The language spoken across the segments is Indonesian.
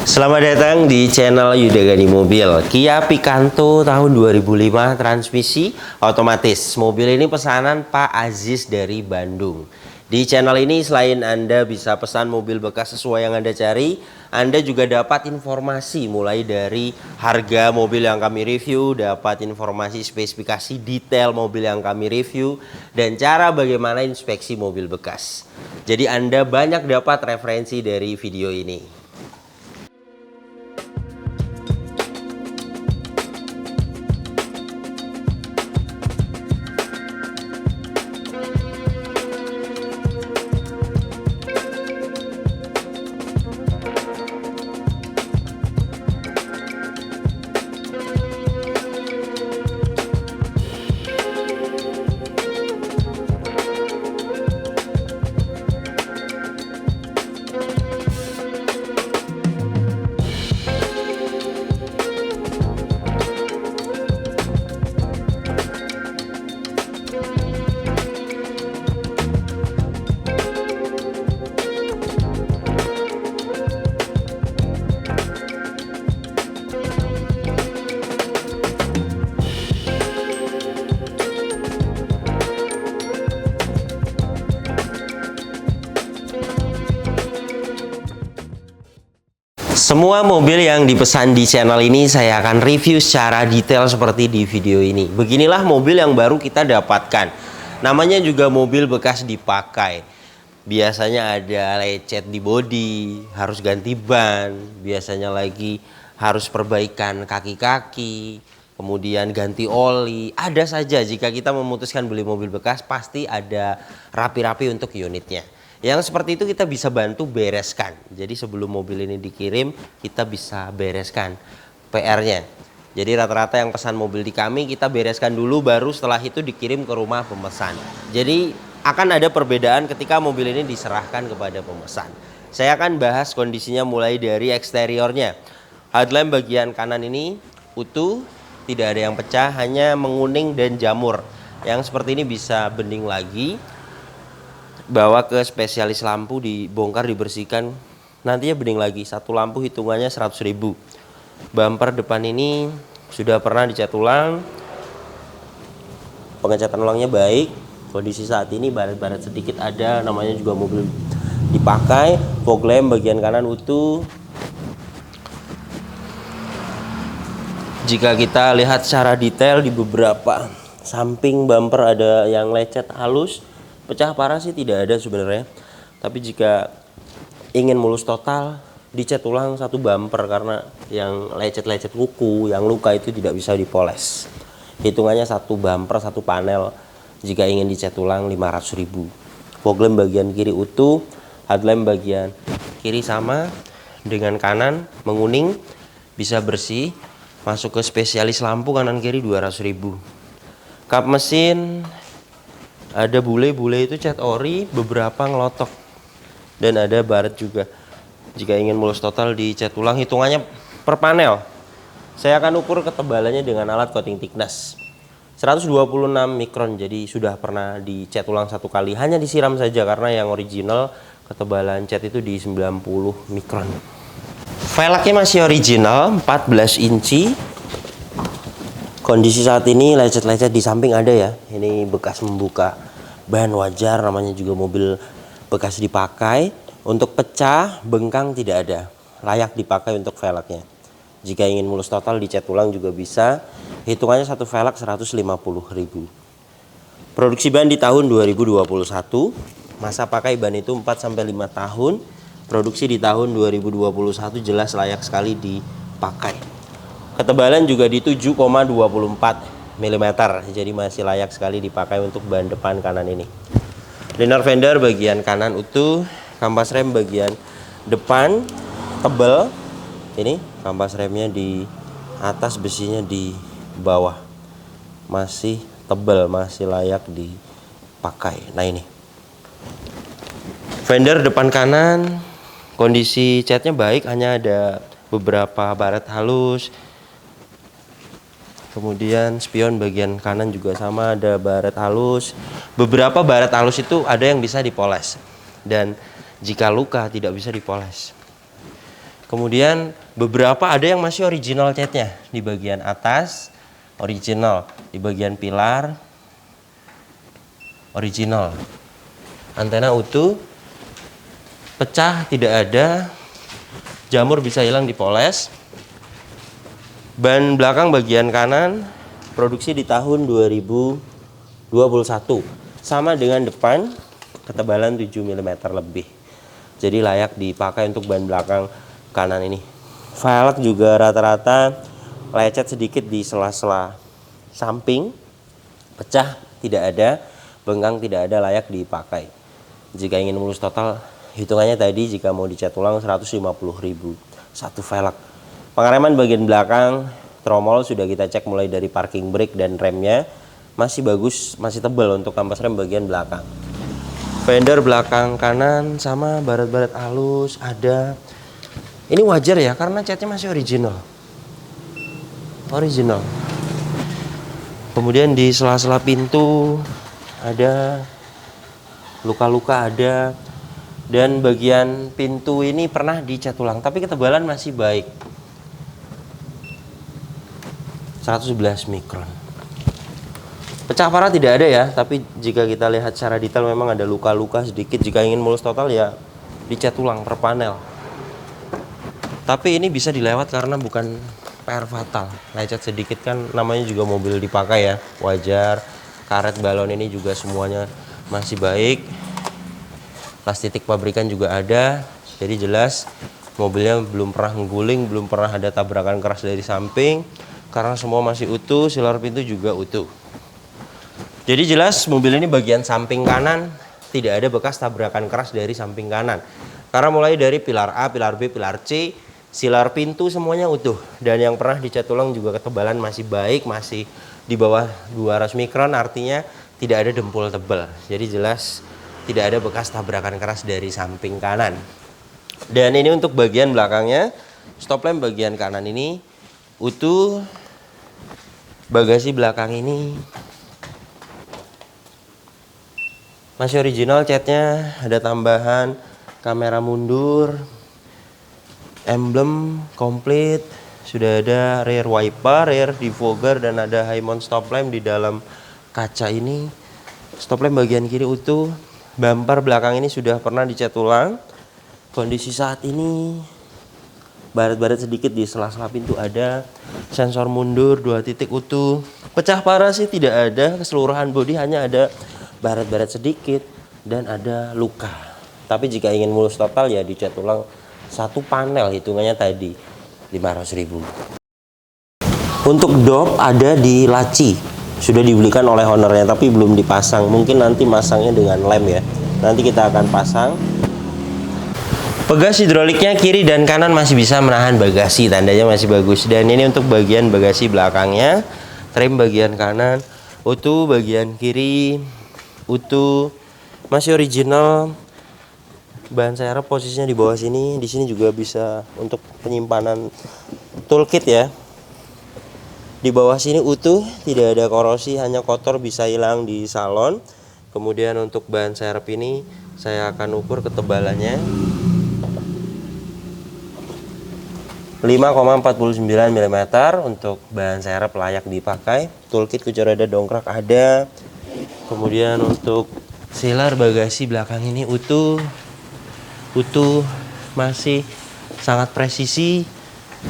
Selamat datang di channel Yudagani Mobil. Kia Picanto tahun 2005 transmisi otomatis. Mobil ini pesanan Pak Aziz dari Bandung. Di channel ini selain Anda bisa pesan mobil bekas sesuai yang Anda cari, Anda juga dapat informasi mulai dari harga mobil yang kami review, dapat informasi spesifikasi detail mobil yang kami review, dan cara bagaimana inspeksi mobil bekas. Jadi Anda banyak dapat referensi dari video ini. Semua mobil yang dipesan di channel ini saya akan review secara detail seperti di video ini. Beginilah mobil yang baru kita dapatkan. Namanya juga mobil bekas dipakai. Biasanya ada lecet di bodi, harus ganti ban. Biasanya lagi harus perbaikan kaki-kaki, kemudian ganti oli. Ada saja jika kita memutuskan beli mobil bekas, pasti ada rapi-rapi untuk unitnya. Yang seperti itu kita bisa bantu bereskan. Jadi sebelum mobil ini dikirim, kita bisa bereskan PR-nya. Jadi rata-rata yang pesan mobil di kami, kita bereskan dulu, baru setelah itu dikirim ke rumah pemesan. Jadi akan ada perbedaan ketika mobil ini diserahkan kepada pemesan. Saya akan bahas kondisinya mulai dari eksteriornya. Headlamp bagian kanan ini utuh, tidak ada yang pecah, hanya menguning dan jamur. Yang seperti ini bisa bening lagi. Bawa ke spesialis lampu, dibongkar, dibersihkan, nantinya bening lagi. Satu lampu hitungannya 100.000. Bumper depan ini sudah pernah dicat ulang, pengecatan ulangnya baik. Kondisi saat ini baret-baret sedikit ada, namanya juga mobil dipakai. Fog lamp bagian kanan utuh. Jika kita lihat secara detail di beberapa samping bumper ada yang lecet halus. Pecah parah sih tidak ada sebenarnya, tapi jika ingin mulus total, dicat ulang satu bumper karena yang lecet-lecet kuku, yang luka itu tidak bisa dipoles. Hitungannya satu bumper, satu panel, jika ingin dicat ulang 500.000. Fog lamp bagian kiri utuh, headlamp bagian kiri sama dengan kanan menguning, bisa bersih, masuk ke spesialis lampu kanan kiri 200.000. Kap mesin ada bule-bule itu cat ori, beberapa ngelotok, dan ada baret juga. Jika ingin mulus total dicat ulang, hitungannya per panel. Saya akan ukur ketebalannya dengan alat coating thickness 126 mikron, jadi sudah pernah dicat ulang satu kali, hanya disiram saja karena yang original ketebalan cat itu di 90 mikron. Velgnya masih original 14 inci. Kondisi saat ini lecet-lecet di samping ada ya. Ini bekas membuka ban, wajar, namanya juga mobil bekas dipakai. Untuk pecah, bengkang tidak ada. Layak dipakai untuk velgnya. Jika ingin mulus total dicat ulang juga bisa. Hitungannya satu velg 150.000. Produksi ban di tahun 2021. Masa pakai ban itu 4-5 tahun. Produksi di tahun 2021 jelas layak sekali dipakai. Ketebalan juga di 7,24 mm, jadi masih layak sekali dipakai untuk ban depan kanan ini. Liner fender bagian kanan utuh, kampas rem bagian depan tebal. Ini kampas remnya di atas, besinya di bawah. Masih tebal, masih layak dipakai. Nah ini. Fender depan kanan, kondisi catnya baik, hanya ada beberapa baret halus. Kemudian spion bagian kanan juga sama, ada baret halus. Beberapa baret halus itu ada yang bisa dipoles, dan jika luka tidak bisa dipoles. Kemudian beberapa ada yang masih original catnya di bagian atas, original di bagian pilar, original. Antena utuh, pecah tidak ada, jamur bisa hilang dipoles. Ban belakang bagian kanan produksi di tahun 2021, sama dengan depan, ketebalan 7 mm lebih. Jadi layak dipakai untuk ban belakang kanan ini. Velg juga rata-rata lecet sedikit di sela-sela samping, pecah tidak ada, bengkang tidak ada, layak dipakai. Jika ingin mulus total, hitungannya tadi jika mau dicat ulang 150.000 satu velg. Pengereman bagian belakang tromol sudah kita cek mulai dari parking brake dan remnya masih bagus, masih tebal untuk kampas rem bagian belakang. Fender belakang kanan sama baret-baret halus ada. Ini wajar ya karena catnya masih original. Kemudian di sela-sela pintu ada luka-luka ada. Dan bagian pintu ini pernah dicat ulang, tapi ketebalan masih baik. 111 mikron. Pecah parah tidak ada ya, tapi jika kita lihat secara detail memang ada luka-luka sedikit. Jika ingin mulus total ya dicat ulang per panel. Tapi ini bisa dilewat karena bukan PR fatal. Lecet sedikit kan namanya juga mobil dipakai ya, wajar. Karet balon ini juga semuanya masih baik. Las titik pabrikan juga ada. Jadi jelas mobilnya belum pernah ngguling, belum pernah ada tabrakan keras dari samping. Karena semua masih utuh, silar pintu juga utuh. Jadi jelas mobil ini bagian samping kanan tidak ada bekas tabrakan keras dari samping kanan. Karena mulai dari pilar A, pilar B, pilar C, silar pintu semuanya utuh. Dan yang pernah dicat ulang juga ketebalan masih baik, masih di bawah 200 mikron, artinya tidak ada dempul tebal. Jadi jelas tidak ada bekas tabrakan keras dari samping kanan. Dan ini untuk bagian belakangnya, stop lamp bagian kanan ini utuh. Bagasi belakang ini masih original catnya, ada tambahan kamera mundur, emblem komplit, sudah ada rear wiper, rear defogger, dan ada high mount stop lamp di dalam kaca ini. Stop lamp bagian kiri utuh, bumper belakang ini sudah pernah dicat ulang. Kondisi saat ini baret-baret sedikit di sela-sela pintu ada, sensor mundur 2 titik utuh. Pecah parah sih tidak ada, keseluruhan bodi hanya ada baret-baret sedikit dan ada luka. Tapi jika ingin mulus total ya dicat ulang satu panel, hitungannya tadi 500.000. Untuk dop ada di laci, sudah dibelikan oleh ownernya tapi belum dipasang. Mungkin nanti masangnya dengan lem ya. Nanti kita akan pasang. Pegas hidroliknya kiri dan kanan masih bisa menahan bagasi, tandanya masih bagus. Dan ini untuk bagian bagasi belakangnya, trim bagian kanan utuh, bagian kiri utuh, masih original. Bahan serep posisinya di bawah sini. Di sini juga bisa untuk penyimpanan toolkit ya. Di bawah sini utuh, tidak ada korosi, hanya kotor bisa hilang di salon. Kemudian untuk bahan serep ini saya akan ukur ketebalannya 5,49 mm untuk bahan serep, layak dipakai. Toolkit kunci roda dongkrak ada. Kemudian untuk silar bagasi belakang ini utuh, masih sangat presisi.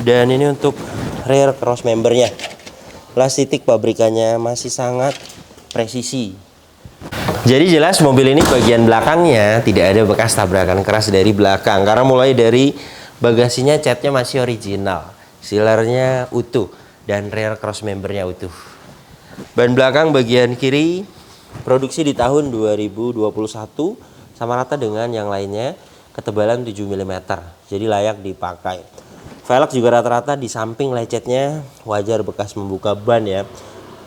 Dan ini untuk rear cross membernya, las titik pabrikannya masih sangat presisi. Jadi jelas mobil ini bagian belakangnya tidak ada bekas tabrakan keras dari belakang, karena mulai dari bagasinya catnya masih original, silarnya utuh, dan rear cross membernya utuh. Ban belakang bagian kiri produksi di tahun 2021, sama rata dengan yang lainnya, ketebalan 7 mm, jadi layak dipakai. Velg juga rata-rata di samping lecetnya, wajar bekas membuka ban ya.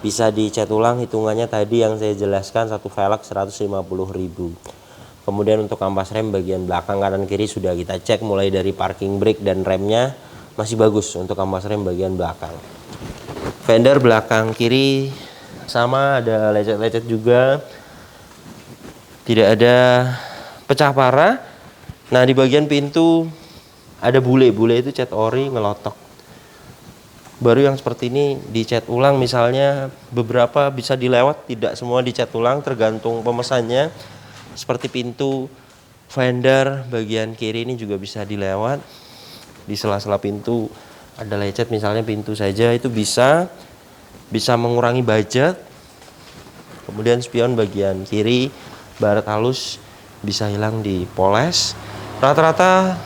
Bisa dicat ulang, hitungannya tadi yang saya jelaskan, satu velg 150.000. Kemudian untuk kampas rem bagian belakang kanan kiri sudah kita cek mulai dari parking brake dan remnya masih bagus untuk kampas rem bagian belakang. Fender belakang kiri sama ada lecet-lecet juga, tidak ada pecah parah. Nah di bagian pintu ada bule-bule itu cat ori ngelotok. Baru yang seperti ini dicat ulang, misalnya beberapa bisa dilewat, tidak semua dicat ulang, tergantung pemesannya. Seperti pintu fender bagian kiri ini juga bisa dilewat. Di sela-sela pintu ada lecet, misalnya pintu saja itu bisa mengurangi budget. Kemudian spion bagian kiri baret halus bisa hilang dipoles. Rata-rata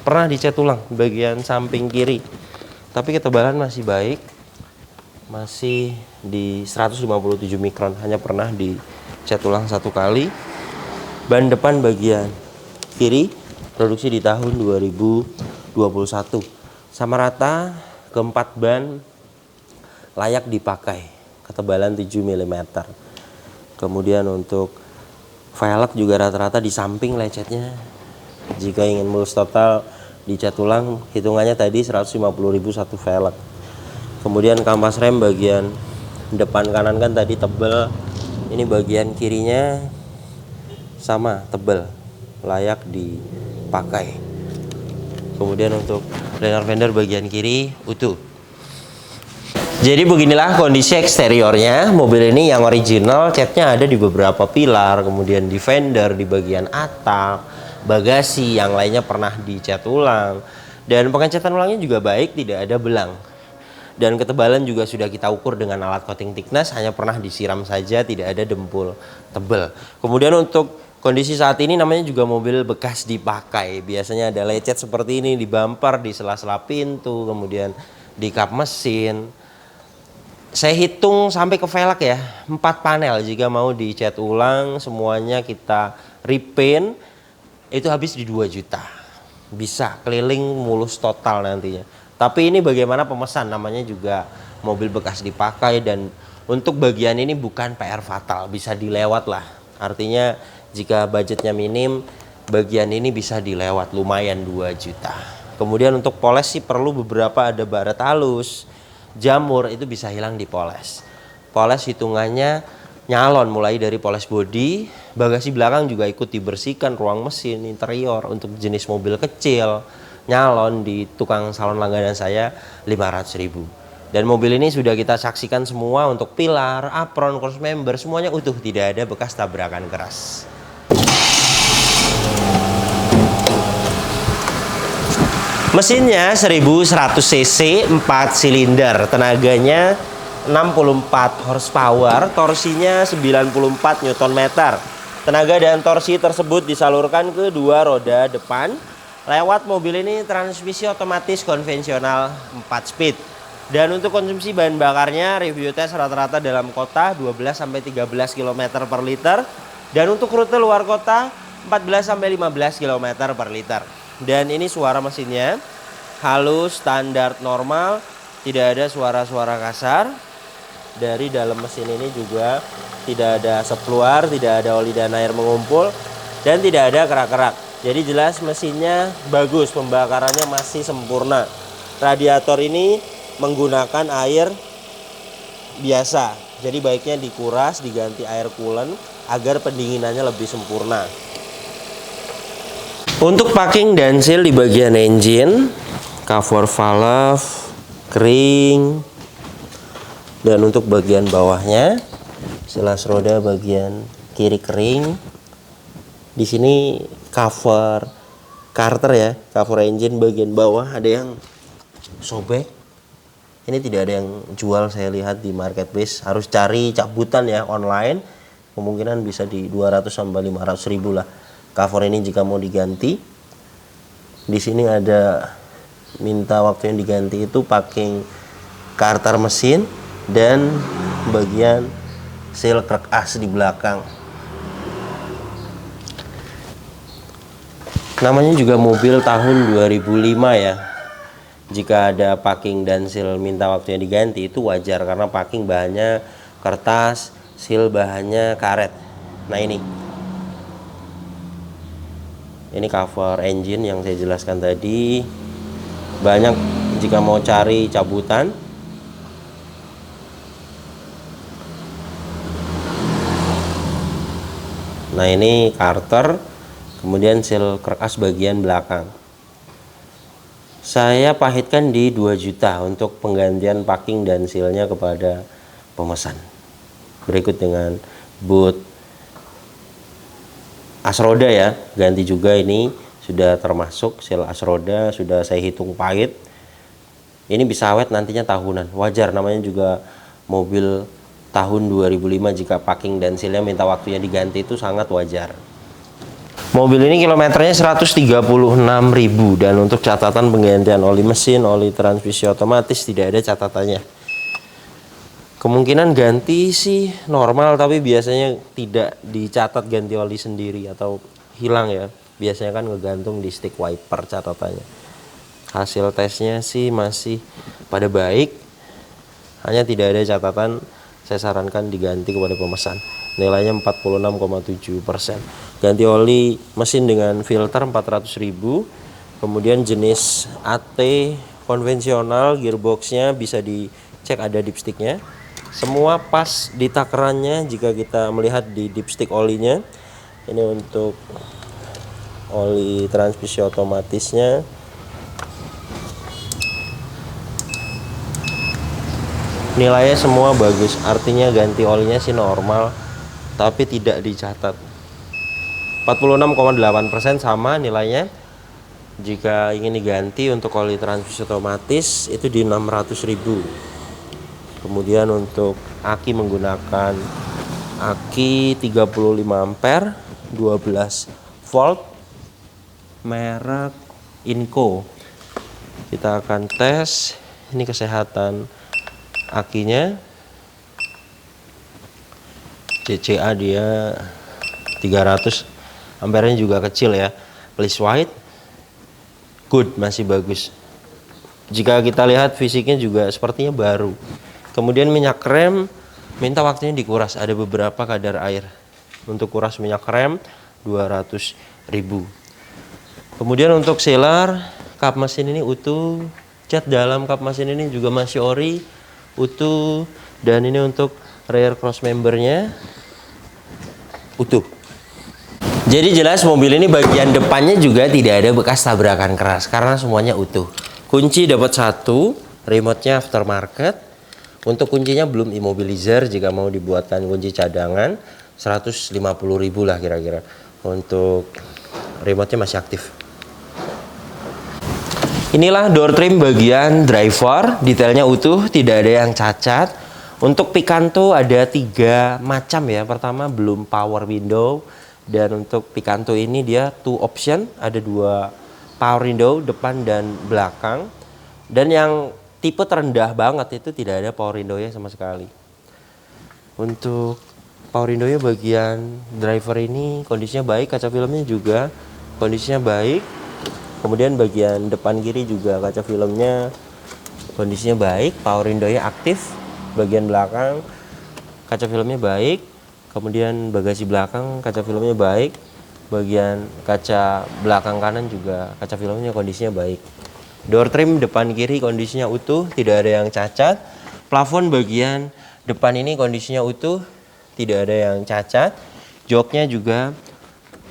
pernah dicat ulang bagian samping kiri, tapi ketebalan masih baik, masih di 157 mikron, hanya pernah dicat ulang 1 kali. Ban depan bagian kiri produksi di tahun 2021, sama rata, keempat ban layak dipakai, ketebalan 7 mm. Kemudian untuk velg juga rata-rata di samping lecetnya. Jika ingin mulus total dicat ulang, hitungannya tadi 150.000 satu velg. Kemudian kampas rem bagian depan kanan kan tadi tebel, ini bagian kirinya sama tebel, layak dipakai. Kemudian untuk liner fender bagian kiri utuh. Jadi beginilah kondisi eksteriornya. Mobil ini yang original, catnya ada di beberapa pilar, kemudian di fender, di bagian atap, bagasi, yang lainnya pernah dicat ulang. Dan pengecatan ulangnya juga baik, tidak ada belang. Dan ketebalan juga sudah kita ukur dengan alat coating thickness, hanya pernah disiram saja, tidak ada dempul tebel. Kemudian untuk kondisi saat ini namanya juga mobil bekas dipakai. Biasanya ada lecet seperti ini di bumper, di sela-sela pintu, kemudian di kap mesin. Saya hitung sampai ke velg ya, 4 panel jika mau dicat ulang, semuanya kita repaint, itu habis di 2 juta. Bisa keliling mulus total nantinya. Tapi ini bagaimana pemesan, namanya juga mobil bekas dipakai, dan untuk bagian ini bukan PR fatal, bisa dilewat lah. Artinya jika budgetnya minim, bagian ini bisa dilewat, lumayan 2 juta. Kemudian untuk poles sih perlu beberapa, ada baret halus, jamur, itu bisa hilang dipoles. Poles hitungannya nyalon, mulai dari poles bodi, bagasi belakang juga ikut dibersihkan, ruang mesin, interior. Untuk jenis mobil kecil, nyalon di tukang salon langganan saya 500.000. Dan mobil ini sudah kita saksikan semua, untuk pilar, apron, cross member, semuanya utuh, tidak ada bekas tabrakan keras. Mesinnya 1100 cc, 4 silinder, tenaganya 64 horsepower, torsinya 94 Nm. Tenaga dan torsi tersebut disalurkan ke 2 roda depan. Lewat mobil ini transmisi otomatis konvensional 4 speed. Dan untuk konsumsi bahan bakarnya, review tes rata-rata dalam kota 12-13 km per liter. Dan untuk rute luar kota 14-15 km per liter. Dan ini suara mesinnya halus, standar, normal, tidak ada suara-suara kasar. Dari dalam mesin ini juga tidak ada asap keluar, tidak ada oli dan air mengumpul, dan tidak ada kerak-kerak. Jadi jelas mesinnya bagus, pembakarannya masih sempurna. Radiator ini menggunakan air biasa, jadi baiknya dikuras, diganti air coolant agar pendinginannya lebih sempurna. Untuk packing dan seal di bagian engine, cover valve kering, dan untuk bagian bawahnya selas roda bagian kiri kering. Di sini cover carter ya, cover engine bagian bawah ada yang sobek. Ini tidak ada yang jual, saya lihat di marketplace, harus cari cabutan ya online. Kemungkinan bisa di 200-500 ribu lah. Cover ini jika mau diganti. Di sini ada minta waktu yang diganti itu packing carter mesin dan bagian seal krek as di belakang. Namanya juga mobil tahun 2005 ya. Jika ada packing dan seal minta waktu yang diganti itu wajar, karena packing bahannya kertas, seal bahannya karet. Nah ini cover engine yang saya jelaskan tadi. Banyak jika mau cari cabutan. Nah ini carter, kemudian seal krek as bagian belakang. Saya pahitkan di 2 juta untuk penggantian packing dan sealnya kepada pemesan. Berikut dengan boot asroda ya, ganti juga ini sudah termasuk seal asroda, sudah saya hitung pahit. Ini bisa awet nantinya tahunan, wajar, namanya juga mobil tahun 2005. Jika packing dan sealnya minta waktunya diganti itu sangat wajar. Mobil ini kilometernya 136.000 dan untuk catatan penggantian oli mesin, oli transmisi otomatis tidak ada catatannya. Kemungkinan ganti sih normal, tapi biasanya tidak dicatat ganti oli sendiri atau hilang ya. Biasanya kan ngegantung di stick wiper catatannya. Hasil tesnya sih masih pada baik, hanya tidak ada catatan. Saya sarankan diganti kepada pemesan. Nilainya 46,7%. Ganti oli mesin dengan filter 400.000. Kemudian jenis AT konvensional, gearboxnya bisa dicek ada dipsticknya. Semua pas di takarannya jika kita melihat di dipstick olinya. Ini untuk oli transmisi otomatisnya. Nilainya semua bagus, artinya ganti olinya sih normal, tapi tidak dicatat. 46,8% sama nilainya. Jika ingin diganti untuk oli transmisi otomatis itu di 600.000. Kemudian untuk aki menggunakan aki 35 ampere 12 volt merek Inco. Kita akan tes ini kesehatan akinya. CCA dia 300, ampernya juga kecil ya. Please white good, masih bagus. Jika kita lihat fisiknya juga sepertinya baru. Kemudian minyak rem minta waktunya dikuras, ada beberapa kadar air. Untuk kuras minyak rem 200.000. Kemudian untuk sealer, kap mesin ini utuh, cat dalam kap mesin ini juga masih ori, utuh, dan ini untuk rear cross membernya utuh. Jadi jelas mobil ini bagian depannya juga tidak ada bekas tabrakan keras karena semuanya utuh. Kunci dapat 1, remote-nya aftermarket. Untuk kuncinya belum immobilizer, jika mau dibuatkan kunci cadangan 150.000 lah kira-kira. Untuk remote-nya masih aktif. Inilah door trim bagian driver, detailnya utuh, tidak ada yang cacat. Untuk Picanto ada 3 macam ya. Pertama belum power window, dan untuk Picanto ini dia 2 option, ada 2 power window depan dan belakang. Dan yang tipe terendah banget itu tidak ada power window-nya sama sekali. Untuk power window-nya bagian driver ini kondisinya baik, kaca filmnya juga kondisinya baik. Kemudian bagian depan kiri juga kaca filmnya kondisinya baik, power window-nya aktif. Bagian belakang kaca filmnya baik, kemudian bagasi belakang kaca filmnya baik, bagian kaca belakang kanan juga kaca filmnya kondisinya baik. Door trim depan kiri kondisinya utuh, tidak ada yang cacat. Plafon bagian depan ini kondisinya utuh, tidak ada yang cacat. Joknya juga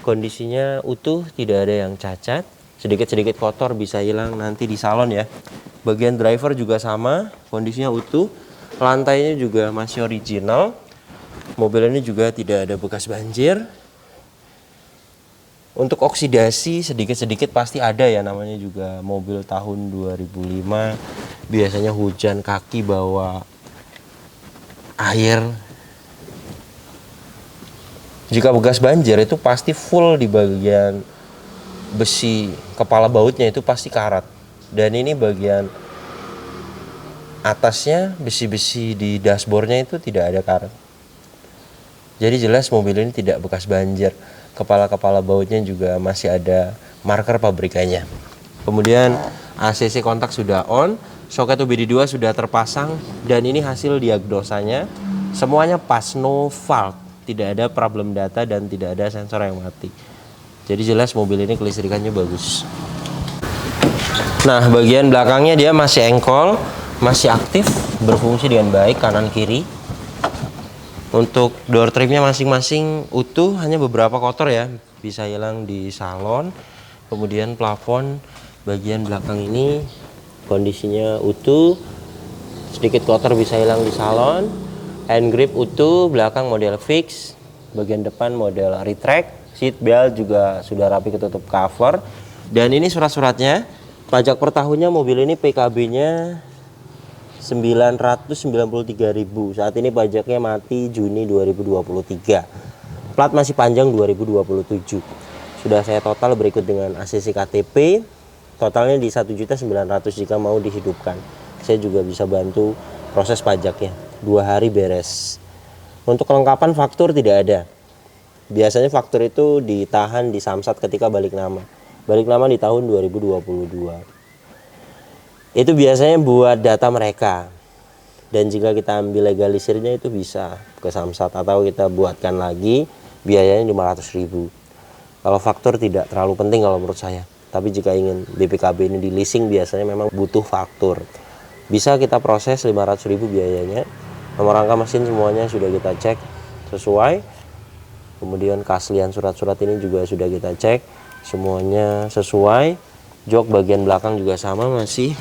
kondisinya utuh, tidak ada yang cacat. Sedikit-sedikit kotor bisa hilang nanti di salon ya. Bagian driver juga sama, kondisinya utuh. Lantainya juga masih original. Mobil ini juga tidak ada bekas banjir. Untuk oksidasi sedikit-sedikit pasti ada ya, namanya juga mobil tahun 2005. Biasanya hujan kaki bawa air. Jika bekas banjir itu pasti full di bagian besi kepala bautnya, itu pasti karat. Dan ini bagian atasnya besi-besi di dashboardnya itu tidak ada karat. Jadi jelas mobil ini tidak bekas banjir. Kepala-kepala bautnya juga masih ada marker pabrikannya. Kemudian ACC kontak sudah on, soket OBD2 sudah terpasang, dan ini hasil diagnosanya. Semuanya pas, no fault, tidak ada problem data dan tidak ada sensor yang mati. Jadi jelas mobil ini kelistrikannya bagus. Nah, bagian belakangnya dia masih engkol, masih aktif, berfungsi dengan baik kanan kiri. Untuk door trimnya masing-masing utuh, hanya beberapa kotor ya, bisa hilang di salon. Kemudian plafon Bagian belakang ini kondisinya utuh, sedikit kotor bisa hilang di salon. Hand grip utuh, belakang model fix, bagian depan model retract, seat belt juga sudah rapi ketutup cover. Dan ini surat-suratnya, pajak per tahunnya mobil ini PKB-nya 993.000. Saat ini pajaknya mati Juni 2023. Plat masih panjang 2027. Sudah saya total berikut dengan ACC KTP. Totalnya di 1.900.000 jika mau dihidupkan. Saya juga bisa bantu proses pajaknya. 2 hari beres. Untuk kelengkapan faktur tidak ada. Biasanya faktur itu ditahan di Samsat ketika balik nama. Balik nama di tahun 2022. Itu biasanya buat data mereka. Dan jika kita ambil legalisirnya itu bisa ke Samsat atau kita buatkan lagi, biayanya 500.000. Kalau faktur tidak terlalu penting kalau menurut saya. Tapi jika ingin BPKB ini di leasing biasanya memang butuh faktur. Bisa kita proses 500.000 biayanya. Nomor rangka mesin semuanya sudah kita cek sesuai. Kemudian keaslian surat-surat ini juga sudah kita cek semuanya sesuai. Jok bagian belakang juga sama, masih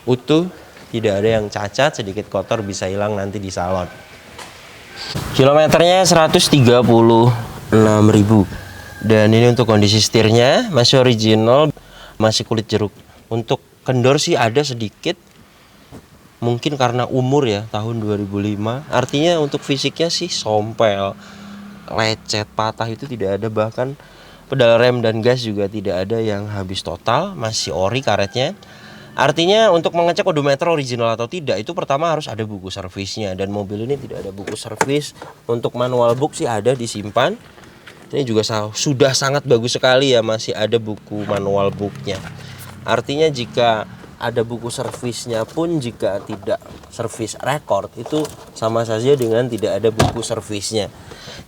utuh, tidak ada yang cacat, sedikit kotor bisa hilang nanti di salon. Kilometernya 136.000. Dan ini untuk kondisi setirnya masih original, masih kulit jeruk. Untuk kendor sih ada sedikit, mungkin karena umur ya, tahun 2005. Artinya untuk fisiknya sih sompel, lecet, patah itu tidak ada. Bahkan pedal rem dan gas juga tidak ada yang habis total, masih ori karetnya. Artinya untuk mengecek odometer original atau tidak itu pertama harus ada buku servisnya. Dan mobil ini tidak ada buku servis. Untuk manual book sih ada disimpan. Ini juga sudah sangat bagus sekali ya, masih ada buku manual booknya. Artinya jika ada buku servisnya pun, jika tidak servis record itu sama saja dengan tidak ada buku servisnya.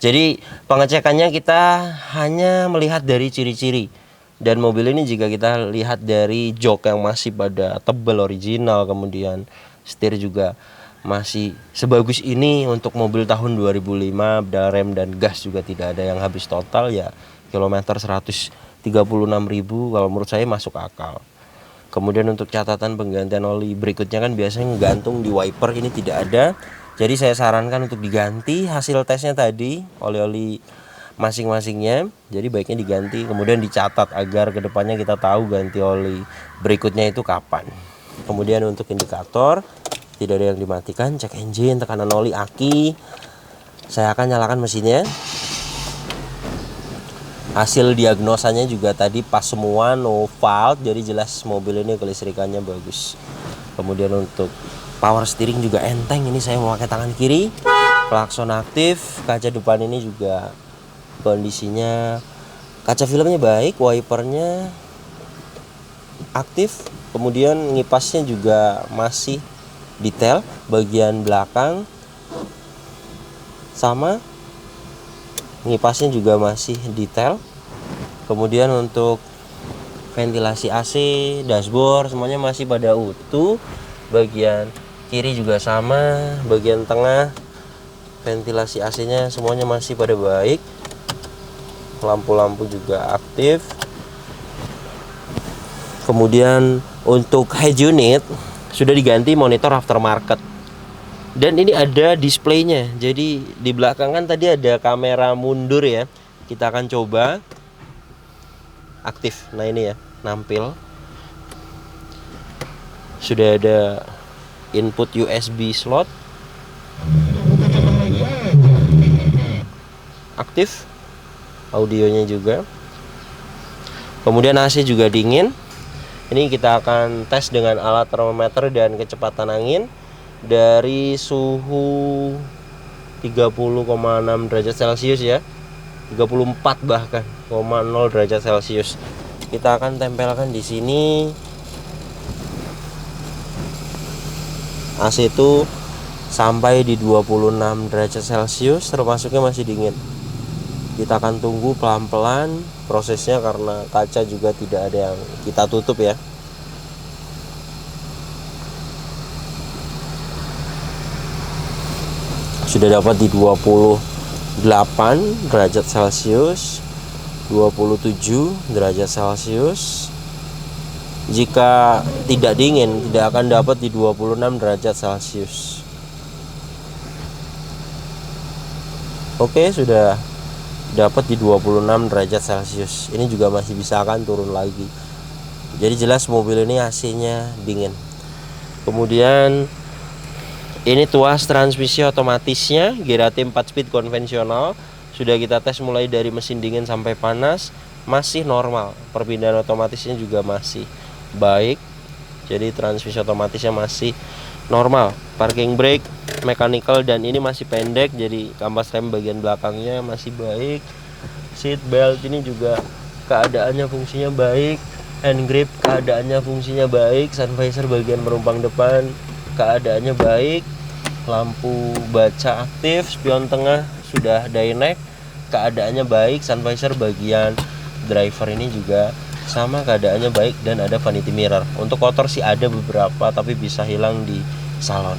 Jadi pengecekannya kita hanya melihat dari ciri-ciri. Dan mobil ini jika kita lihat dari jok yang masih pada tebal original, kemudian setir juga masih sebagus ini untuk mobil tahun 2005, pedal rem dan gas juga tidak ada yang habis total ya. Kilometer 136.000 kalau menurut saya masuk akal. Kemudian untuk catatan penggantian oli berikutnya kan biasanya gantung di wiper, ini tidak ada. Jadi saya sarankan untuk diganti hasil tesnya tadi, oli-oli masing-masingnya. Jadi baiknya diganti, kemudian dicatat agar kedepannya kita tahu ganti oli berikutnya itu kapan. Kemudian untuk indikator tidak ada yang dimatikan, cek engine, tekanan oli, aki. Saya akan nyalakan mesinnya. Hasil diagnosanya juga tadi pas semua, no fault, jadi jelas mobil ini kelistrikannya bagus. Kemudian untuk power steering juga enteng, ini saya memakai tangan kiri. Klakson aktif, kaca depan ini juga kondisinya, kaca filmnya baik, wipernya aktif. Kemudian ngipasnya juga masih detail, bagian belakang sama, ngipasnya juga masih detail. Kemudian untuk ventilasi AC, dashboard semuanya masih pada utuh. Bagian kiri juga sama, bagian tengah ventilasi AC-nya semuanya masih pada baik. Lampu-lampu juga aktif. Kemudian untuk head unit sudah diganti monitor aftermarket. Dan ini ada displaynya. Jadi di belakang kan tadi ada kamera mundur ya. Kita akan coba aktif. Nah ini ya, nampil. Sudah ada input USB slot. Aktif. Audionya juga. Kemudian AC juga dingin. Ini kita akan tes dengan alat termometer dan kecepatan angin dari suhu 30,6 derajat Celcius ya. 34 bahkan, 0,0 derajat Celcius. Kita akan tempelkan di sini. AC itu sampai di 26 derajat Celcius, termasuknya masih dingin. Kita akan tunggu pelan-pelan prosesnya karena kaca juga tidak ada yang kita tutup ya. Sudah dapat di 28 derajat Celcius, 27 derajat Celcius. Jika tidak dingin, tidak akan dapat di 26 derajat Celcius. Oke, sudah dapat di 26 derajat Celcius. Ini juga masih bisa akan turun lagi. Jadi jelas mobil ini AC-nya dingin. Kemudian ini tuas transmisi otomatisnya, gear AT 4 speed konvensional. Sudah kita tes mulai dari mesin dingin sampai panas, masih normal. Perpindahan otomatisnya juga masih baik. Jadi transmisi otomatisnya masih normal. Parking brake mechanical dan ini masih pendek, jadi kampas rem bagian belakangnya masih baik. Seat belt ini juga keadaannya fungsinya baik. Hand grip keadaannya fungsinya baik. Sun visor bagian penumpang depan keadaannya baik. Lampu baca aktif. Spion tengah sudah dynac, keadaannya baik. Sun visor bagian driver ini juga sama, keadaannya baik. Dan ada vanity mirror. Untuk kotor sih ada beberapa, tapi bisa hilang di salon.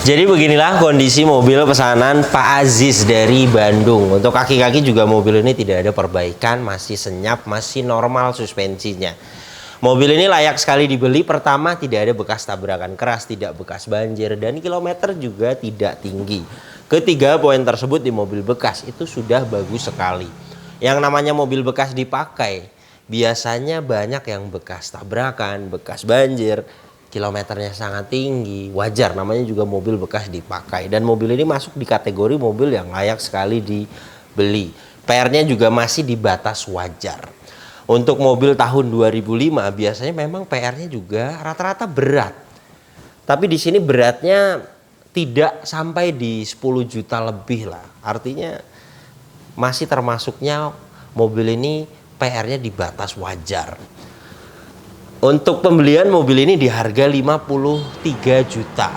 Jadi beginilah kondisi mobil pesanan Pak Aziz dari Bandung. Untuk kaki-kaki juga mobil ini tidak ada perbaikan, masih senyap, masih normal suspensinya. Mobil ini layak sekali dibeli. Pertama, tidak ada bekas tabrakan keras, tidak bekas banjir, dan kilometer juga tidak tinggi. Ketiga poin tersebut di mobil bekas itu sudah bagus sekali. Yang namanya mobil bekas dipakai, biasanya banyak yang bekas tabrakan, bekas banjir, kilometernya sangat tinggi, wajar, namanya juga mobil bekas dipakai. Dan mobil ini masuk di kategori mobil yang layak sekali dibeli. PR-nya juga masih di batas wajar. Untuk mobil tahun 2005 biasanya memang PR-nya juga rata-rata berat. Tapi di sini beratnya tidak sampai di 10 juta lebih lah. Artinya masih termasuknya mobil ini PR-nya di batas wajar. Untuk pembelian mobil ini di harga 53 juta.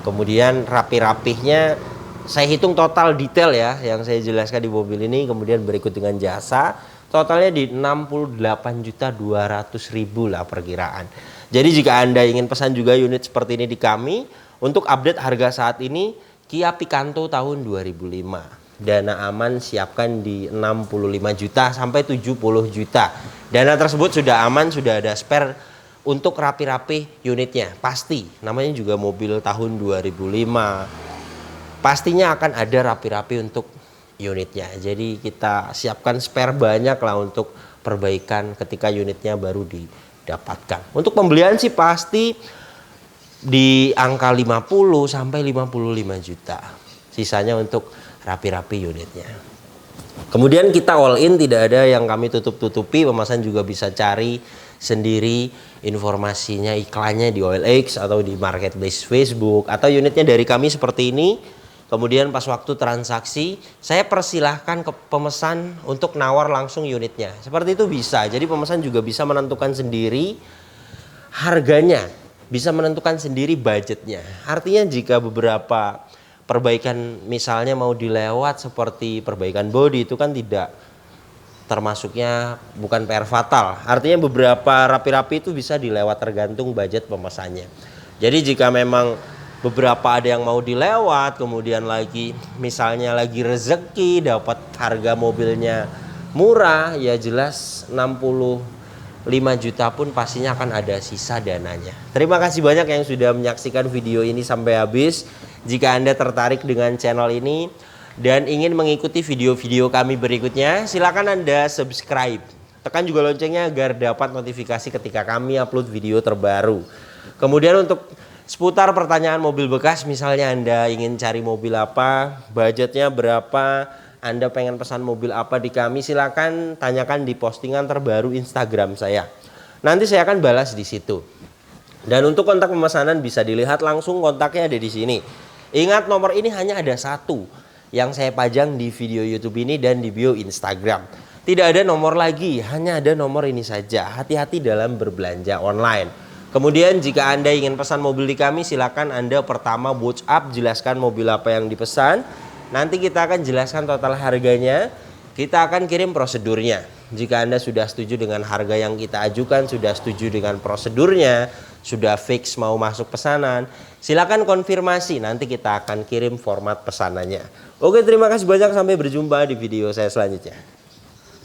Kemudian rapi-rapihnya saya hitung total detail ya yang saya jelaskan di mobil ini, kemudian berikut dengan jasa. Totalnya di 68.200.000 lah perkiraan. Jadi jika Anda ingin pesan juga unit seperti ini di kami, untuk update harga saat ini Kia Picanto tahun 2005. Dana aman siapkan di 65 juta sampai 70 juta. Dana tersebut sudah aman, sudah ada spare untuk rapi-rapi unitnya. Pasti, namanya juga mobil tahun 2005. Pastinya akan ada rapi-rapi untuk unitnya. Jadi kita siapkan spare banyak lah untuk perbaikan ketika unitnya baru didapatkan. Untuk pembelian sih pasti di angka 50 sampai 55 juta. Sisanya untuk rapi-rapi unitnya. Kemudian kita all in, tidak ada yang kami tutup-tutupi. Pemesan juga bisa cari sendiri informasinya, iklannya di OLX atau di marketplace Facebook, atau unitnya dari kami seperti ini. Kemudian pas waktu transaksi saya persilahkan ke pemesan untuk nawar langsung unitnya. Seperti itu bisa. Jadi pemesan juga bisa menentukan sendiri harganya, bisa menentukan sendiri budgetnya. Artinya jika beberapa perbaikan misalnya mau dilewat seperti perbaikan bodi, itu kan tidak termasuknya, bukan PR fatal. Artinya beberapa rapi-rapi itu bisa dilewat tergantung budget pemesannya. Jadi jika memang beberapa ada yang mau dilewat, kemudian lagi misalnya lagi rezeki dapat harga mobilnya murah, ya jelas 65 juta pun pastinya akan ada sisa dananya. Terima kasih banyak yang sudah menyaksikan video ini sampai habis. Jika Anda tertarik dengan channel ini dan ingin mengikuti video-video kami berikutnya, silakan Anda subscribe. Tekan juga loncengnya agar dapat notifikasi ketika kami upload video terbaru. Kemudian untuk seputar pertanyaan mobil bekas, misalnya Anda ingin cari mobil apa, budgetnya berapa, Anda pengen pesan mobil apa di kami, silakan tanyakan di postingan terbaru Instagram saya. Nanti saya akan balas di situ. Dan untuk kontak pemesanan bisa dilihat langsung, kontaknya ada di sini. Ingat, nomor ini hanya ada satu yang saya pajang di video YouTube ini dan di bio Instagram. Tidak ada nomor lagi, hanya ada nomor ini saja. Hati-hati dalam berbelanja online. Kemudian jika Anda ingin pesan mobil di kami, silakan Anda pertama WhatsApp, jelaskan mobil apa yang dipesan. Nanti kita akan jelaskan total harganya. Kita akan kirim prosedurnya. Jika Anda sudah setuju dengan harga yang kita ajukan, sudah setuju dengan prosedurnya, sudah fix mau masuk pesanan, silakan konfirmasi, nanti kita akan kirim format pesanannya. Oke, terima kasih banyak, sampai berjumpa di video saya selanjutnya.